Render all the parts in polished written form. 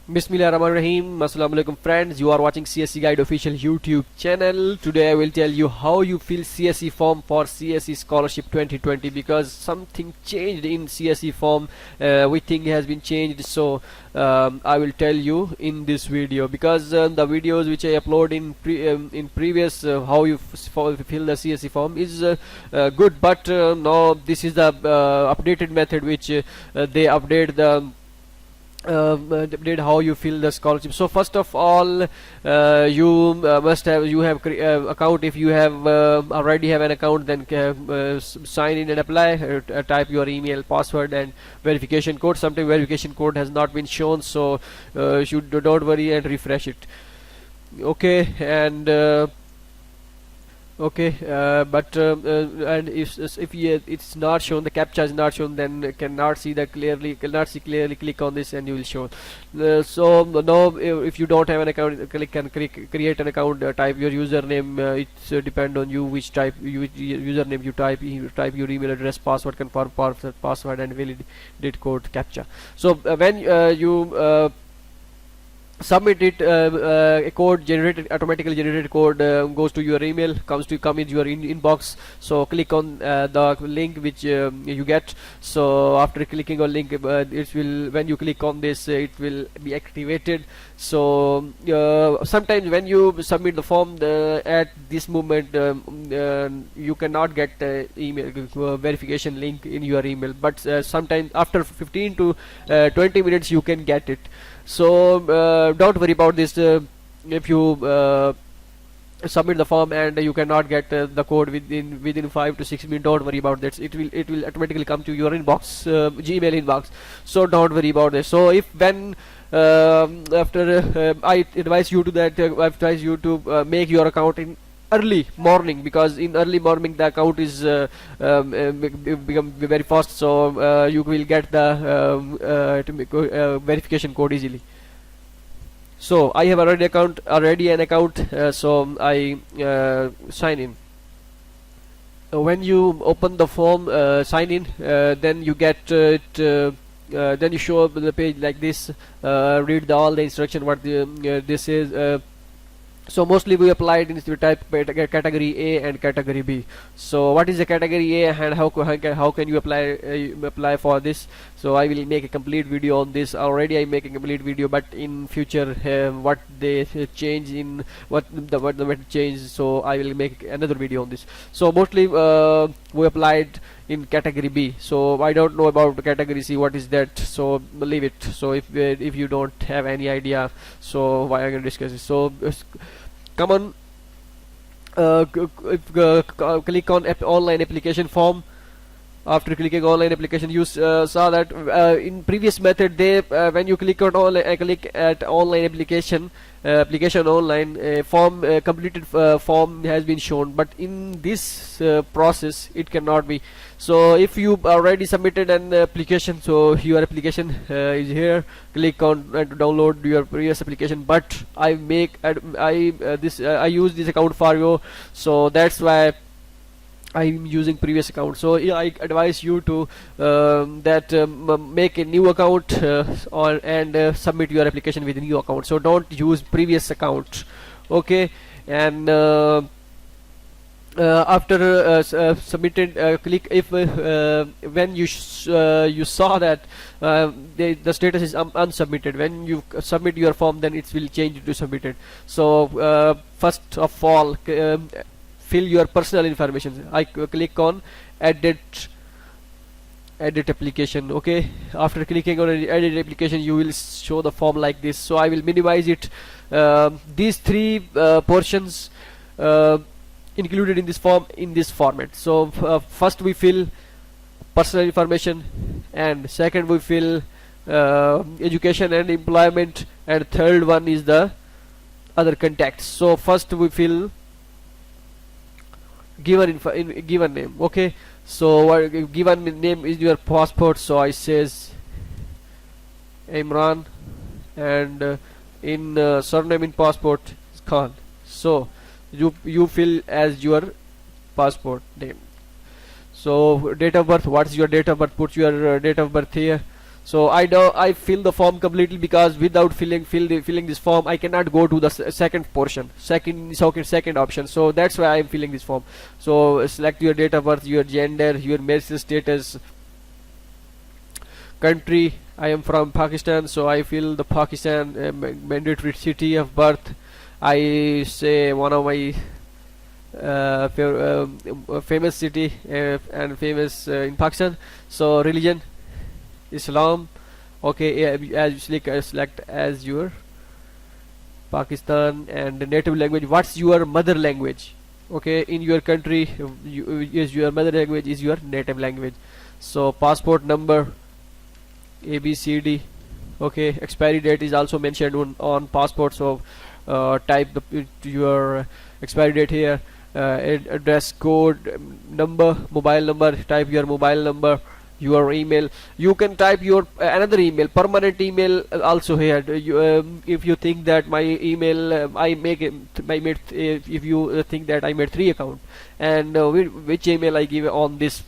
Bismillahirrahmanirrahim. Assalamu alaikum friends. You are watching CSC Guide official YouTube channel. Today I will tell you how you fill CSE form for CSE Scholarship 2020 because something changed in CSE form. We think has been changed. So I will tell you in this video because the videos which I upload in previous how you fill the CSE form is good, but now this is the updated method which they update the did how you fill the scholarship. So first of all, you must have account. If you have already have an account, then sign in and apply. Type your email, password, and verification code. Sometimes verification code has not been shown, so don't worry and refresh it. Okay, and okay, and if it's not shown, the captcha is not shown, then cannot see clearly, click on this and you will show. So now if you don't have an account, create an account, type your username. It's depend on you which username you type. You type your email address, password, confirm password, and validate code, captcha. So when you submit it, a code generated, automatically generated code goes to your email, come in your inbox. So click on the link which you get. So after clicking on link, it will, when you click on this, it will be activated. So sometimes when you submit the form, at this moment you cannot get email verification link in your email, but sometimes after 15 to 20 minutes you can get it. So don't worry about this. If you submit the form and you cannot get the code within 5 to 6 minutes, don't worry about that. It will automatically come to your inbox, Gmail inbox. So don't worry about this. So if when after I advise you to make your account in early morning, because in early morning the account is become very fast. So you will get the verification code easily. So I have already an account, so I sign in. When you open the form, sign in, then you get then you show up the page like this. Read all the instruction what this is. So mostly we applied in the type category A and category B. So what is the category A and how can you apply for this? So I will make a complete video on this. Already I make a complete video, but in future what they change in what the change. So I will make another video on this. So mostly we applied in category B. So I don't know about category C, what is that, so leave it. So if you don't have any idea, so why I'm gonna discuss it. So come on, click on online application form. After clicking online application, you saw that in previous method they when you click on click at online application online, form completed form has been shown, but in this process it cannot be. So if you already submitted an application, so your application is here, click on to download your previous application. But I use this account for you, so that's why I'm using previous account. So yeah, I advise you to make a new account and submit your application with a new account. So don't use previous account. Okay, and after submitted, click if when you saw that the status is unsubmitted. When you submit your form, then it will change to submitted. So first of all, fill your personal information. I click on edit application. Okay, after clicking on edit application, you will show the form like this. So I will minimize it. These three portions included in this form in this format. So first we fill personal information, and second we fill education and employment, and third one is the other contacts. So first we fill given name. Okay, so what given name is your passport. So I says Imran, and in surname in passport is Khan. So you fill as your passport name. So date of birth, what's your date of birth? Put your date of birth here. So I fill the form completely, because without filling this form I cannot go to the second portion, second option. So that's why I'm filling this form. So select your date of birth, your gender, your marital status, country. I am from Pakistan, so I fill the Pakistan mandatory city of birth. I say one of my famous city and famous in Pakistan. So religion, Islam. Okay, as you select as your Pakistan, and native language. What's your mother language? Okay, in your country, is your mother language is your native language. So passport number, ABCD. Okay, expiry date is also mentioned on passport. So type your expiry date here. Address code, number, mobile number. Type your mobile number. Your email, you can type your another email, permanent email also here. If you think that my email if you think that I made 3 account, and which email I give on this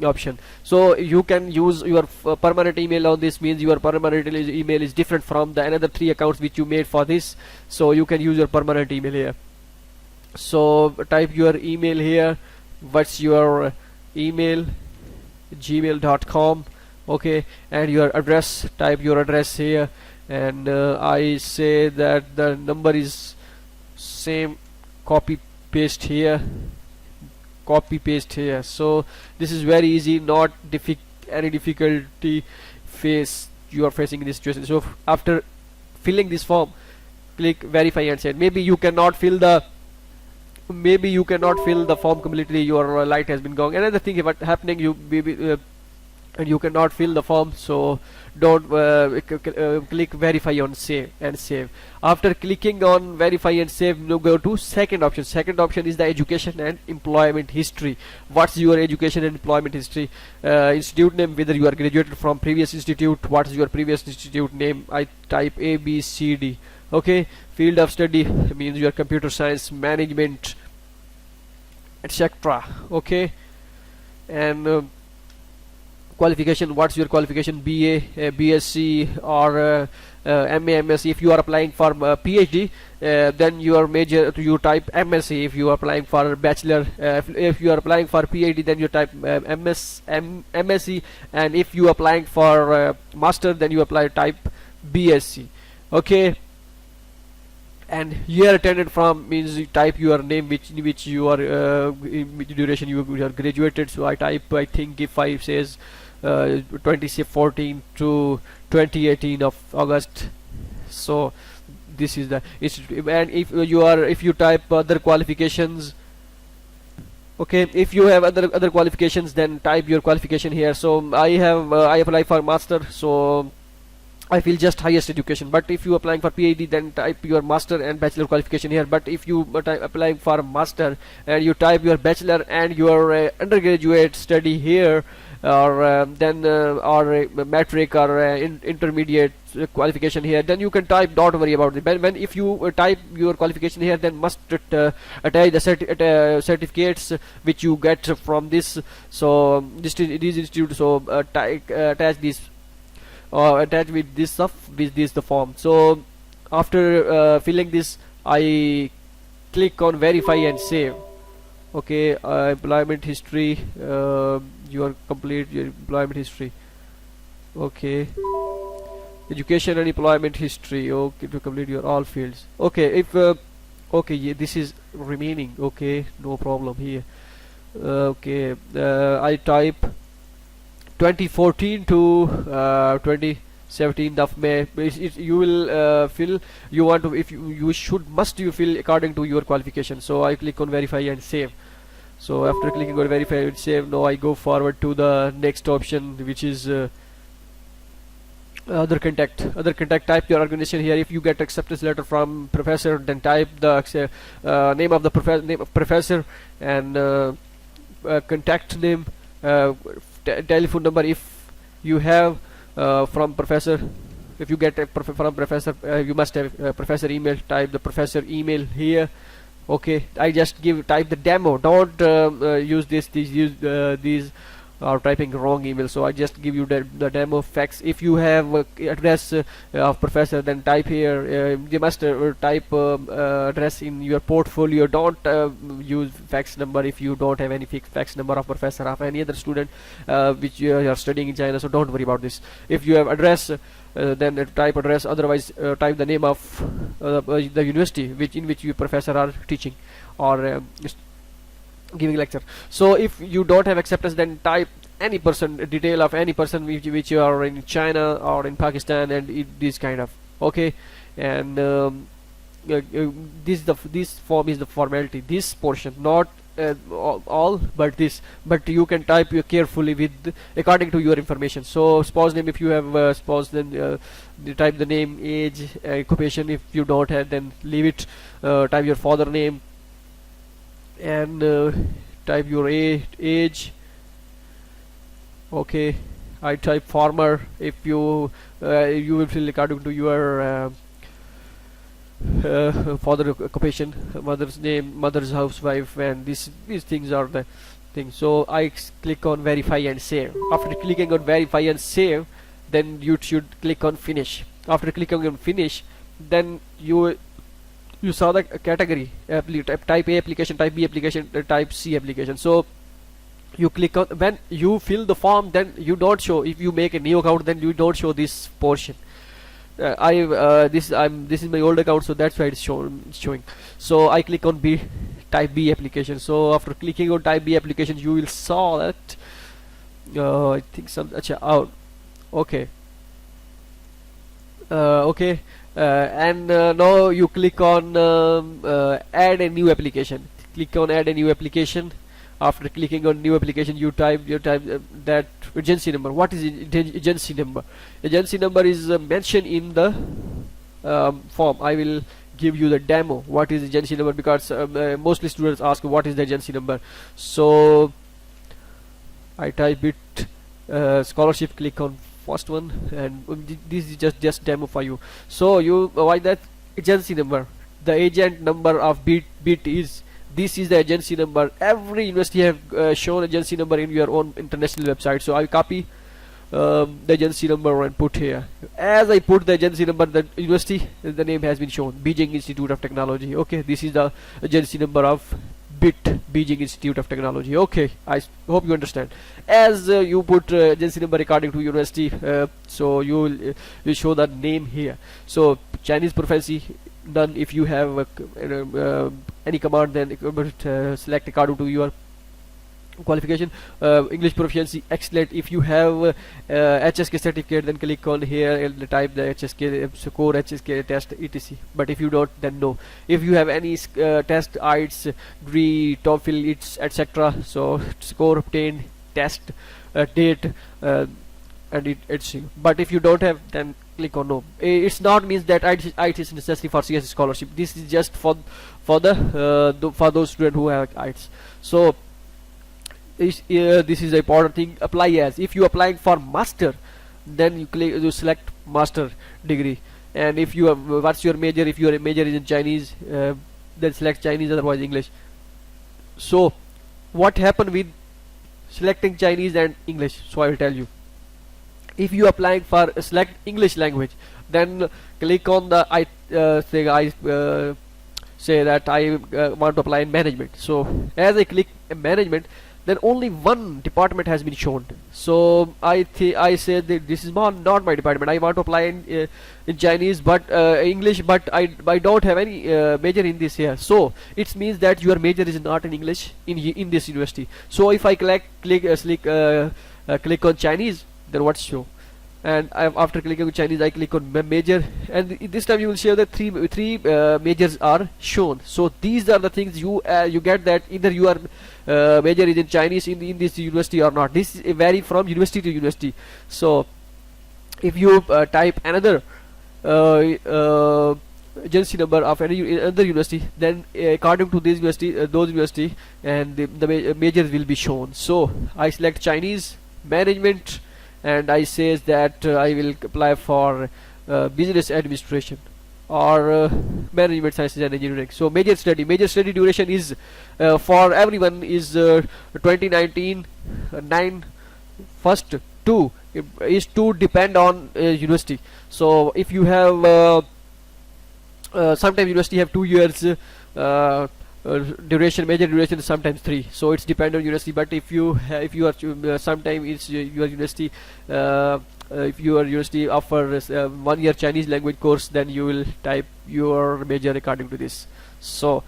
option, so you can use your permanent email on this. Means your permanent email is different from the another 3 accounts which you made for this, so you can use your permanent email here. So type your email here. What's your email? gmail.com. Okay, and your address, type your address here, and I say that the number is same, copy paste here, so this is very easy, not any difficulty you are facing in this situation. So after filling this form, click verify and send. Maybe you cannot fill the form completely, your light has been gone. Another thing what happening, you and you cannot fill the form, so don't click verify on save and save. After clicking on verify and save, now go to second option. Second option is the education and employment history. What's your education and employment history? Institute name, whether you are graduated from previous institute. What is your previous institute name? I type ABCD. Okay, field of study means your computer science, management, etc. Okay, and qualification, what's your qualification? BA, BSc, or MA, MSc. If you are applying for PhD, then your major, you type MSc. If you are applying for bachelor, if you are applying for PhD, then you type MSc, and if you are applying for master, then you type BSc. Okay, and year attended from means you type your name, which you are which duration you are graduated. So I type, I think if I says 2014 to 2018 of August, so this is the institute. And if you type other qualifications, okay, if you have other qualifications, then type your qualification here. So I apply for master, so I feel just highest education. But if you applying for PhD, then type your master and bachelor qualification here. But if you applying for master and you type your bachelor and your undergraduate study here, or then or metric or intermediate qualification here, then you can type. Don't worry about it. When if you type your qualification here, then must attach the certificates which you get from this. So this institute. So attach this. Attached with this stuff, with this the form. So after filling this, I click on verify and save. Okay, employment history, your complete your employment history. Okay, education and employment history. Okay, to complete your all fields. Okay, if okay, yeah, this is remaining. Okay, no problem here. Okay, I type 2014 to 2017 of May. You will fill. You want to, if you must fill according to your qualification. So I click on verify and save. So after clicking on verify and save, now I go forward to the next option, which is other contact. Type your organization here. If you get acceptance letter from professor, then type the name of the professor and contact name. Telephone number if you have from professor. If you get from professor, you must have professor email. Type the professor email here. Okay, I just type the demo. Don't use these or typing wrong email. So I just give you the demo fax. If you have address of professor, then type here. You must type address in your portfolio. Don't use fax number if you don't have any fax number of professor of any other student which you are studying in China. So don't worry about this. If you have address, then type address. Otherwise type the name of the university in which you professor are teaching or giving lecture. So if you don't have acceptance, then type any person, detail of any person which you are in China or in Pakistan, and this kind of, okay. And this form is the formality, this portion, not all, but this. But you can type carefully with according to your information. So spouse name, if you have spouse, then you type the name, age, occupation. If you don't have, then leave it. Type your father name, and type your age. Okay, I type farmer. If you you will fill according to your father occupation, mother's name, mother's housewife, and these things are the things. So I click on verify and save. After clicking on verify and save, then you should click on finish. After clicking on finish, then you saw the category, type A application, type B application, type C application. So you click on, when you fill the form, then you don't show. If you make a new account, then you don't show this portion. This is my old account, so that's why it's showing. So I click on B, type B application. So after clicking on type B application, you will saw that I think some out. Okay. Okay. And now you click on add a new application. Click on add a new application. After clicking on new application, you type that agency number. What is agency number? Agency number is mentioned in the form. I will give you the demo what is agency number, because mostly students ask what is the agency number. So I type it, scholarship, click on first one, and this is just demo for you. So you why that agency number, the agent number of bit is, this is the agency number. Every university have shown agency number in your own international website. So I copy the agency number and put here. As I put the agency number, the university, the name has been shown, Beijing Institute of Technology. Okay, this is the agency number of Beijing Institute of Technology. Okay, I hope you understand. As you put agency number according to university, so you will show the name here. So Chinese proficiency done. If you have any command, then select according to your qualification. English proficiency excellent. If you have HSK certificate, then click on here and type the HSK score, HSK test, etc. But if you don't, then no. If you have any test, IELTS, degree, TOEFL, it's etc. So score obtained, test, date, and it's. But if you don't have, then click on no. It's not means that IELTS is necessary for CSC scholarship. This is just for those students who have IELTS. So this is the important thing. Apply as. If you applying for master, then you select master degree. And if you have, what's your major? If your major is in Chinese, then select Chinese, otherwise English. So what happened with selecting Chinese and English? So I will tell you. If you applying for select English language, then click on the say that I want to apply in management. So as I click management, then only one department has been shown. So I said that this is not my department. I want to apply in Chinese, but English, but I don't have any major in this here. So it means that your major is not in English in this university. So if I click on Chinese, then what's show? And after clicking on Chinese, I click on major, and this time you will see that three majors are shown. So these are the things you get, that either your major is in Chinese in this university or not. This vary from university to university. So if you type another agency number of any other university, then according to this university, those university, and the majors will be shown. So I select Chinese management, and I says that I will apply for business administration or management sciences and engineering. So major study duration is for everyone is 2019 9 first two is to depend on university. So if you have sometimes university have 2 years duration, major duration, sometimes 3, so it's depend on university. But if you if you are sometime it's your university if your university offers 1 year Chinese language course, then you will type your major according to this. So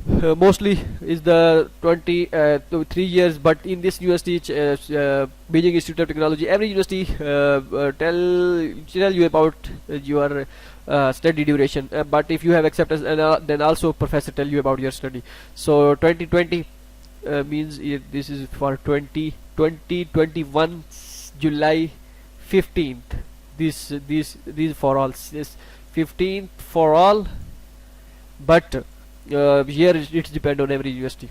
mostly is the 20 to 3 years, but in this university Beijing Institute of Technology, every university tell you about your study duration, but if you have acceptance, and then also professor tell you about your study. So 2020 means this is for 2021 July 15th. These for all, this 15th for all, but here it's depend on every university.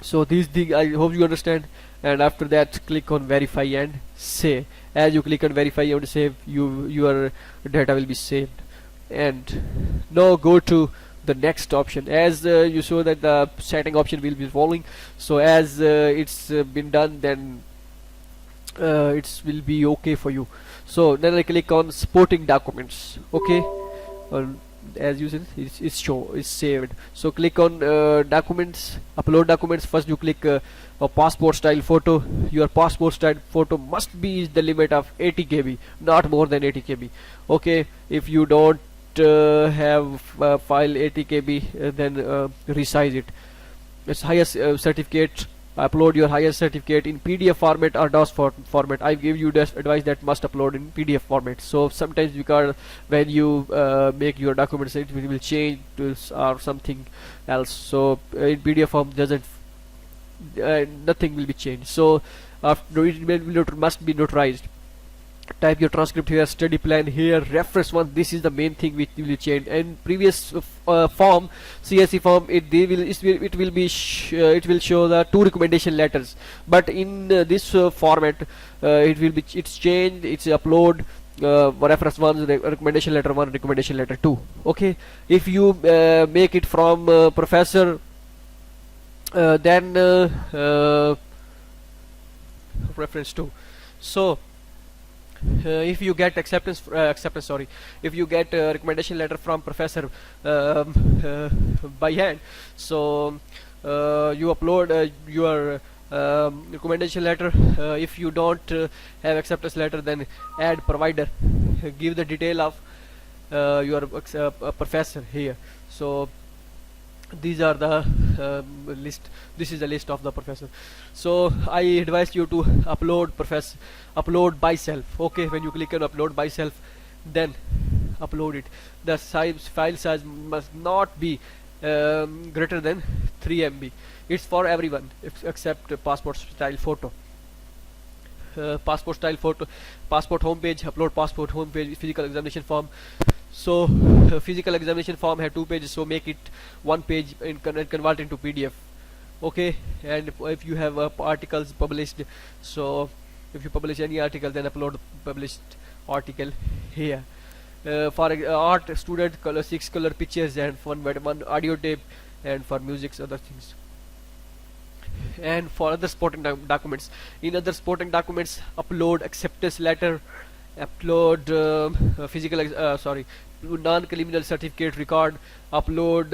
So these things I hope you understand. And after that, click on verify and save. As you click on verify and save, your data will be saved. And now go to the next option. As you saw that the setting option will be following, so as it's been done, then it will be okay for you. So then I click on supporting documents. Okay, as you see, it's saved. So click on documents, upload documents. First you click a passport style photo. Your passport style photo must be the limit of 80 KB, not more than 80 KB. Okay, if you don't have file 80 KB, then resize it. It's highest certificate. Upload your highest certificate in PDF format or DOS format. I give you this advice that must upload in PDF format. So sometimes because when you make your documents, it will change to or something else. So in PDF form doesn't nothing will be changed. So after it must be notarized. Type your transcript here, study plan here, reference one. This is the main thing which will change. And previous form, CSC form, it will show the 2 recommendation letters. But in this format, it's changed. It's upload reference 1, recommendation letter 1, recommendation letter 2. Okay, if you make it from professor, then reference 2. So if you get acceptance if you get a recommendation letter from professor by hand, so you upload your recommendation letter. If you don't have acceptance letter, then add provider, give the detail of your professor here. So these are the list. This is the list of the professor. So I advise you to upload by self. Okay, when you click on upload by self, then upload it. The file size must not be greater than 3 MB. It's for everyone except passport style photo. Passport style photo, passport homepage, upload passport homepage, physical examination form. So physical examination form have 2 pages, so make it 1 page and convert into PDF. Okay, and if you have articles published, so if you publish any article, then upload published article here. For art student, 6 color pictures and one audio tape, and for music other things. And for other supporting documents, in other supporting documents, upload acceptance letter, upload non-criminal certificate record, upload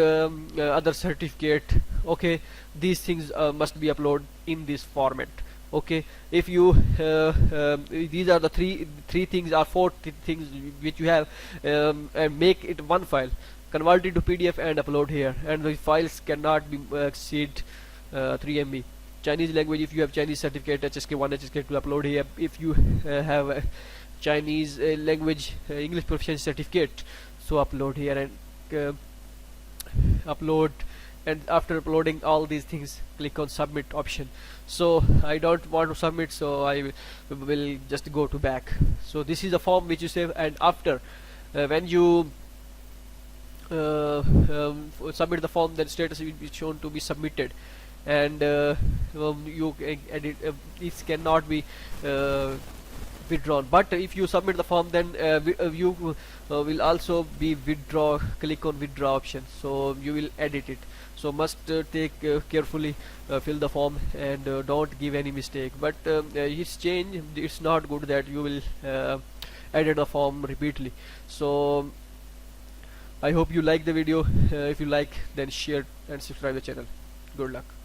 other certificate. Okay, these things must be uploaded in this format. Okay, if you these are the three things or 4 things which you have, and make it one file, convert it to PDF and upload here, and the files cannot be exceed 3 MB. Chinese language, if you have Chinese certificate HSK1 HSK2, upload here. If you have Chinese language English proficiency certificate, so upload here and upload. And after uploading all these things, click on submit option. So I don't want to submit, so I will just go to back. So this is the form which you save, and after when you submit the form, then status will be shown to be submitted, and you edit. This cannot be withdrawn. But if you submit the form, then you will also be withdraw, click on withdraw option, so you will edit it. So must take carefully fill the form, and don't give any mistake. But it's change, it's not good that you will edit the form repeatedly. So I hope you like the video. If you like, then share and subscribe the channel. Good luck.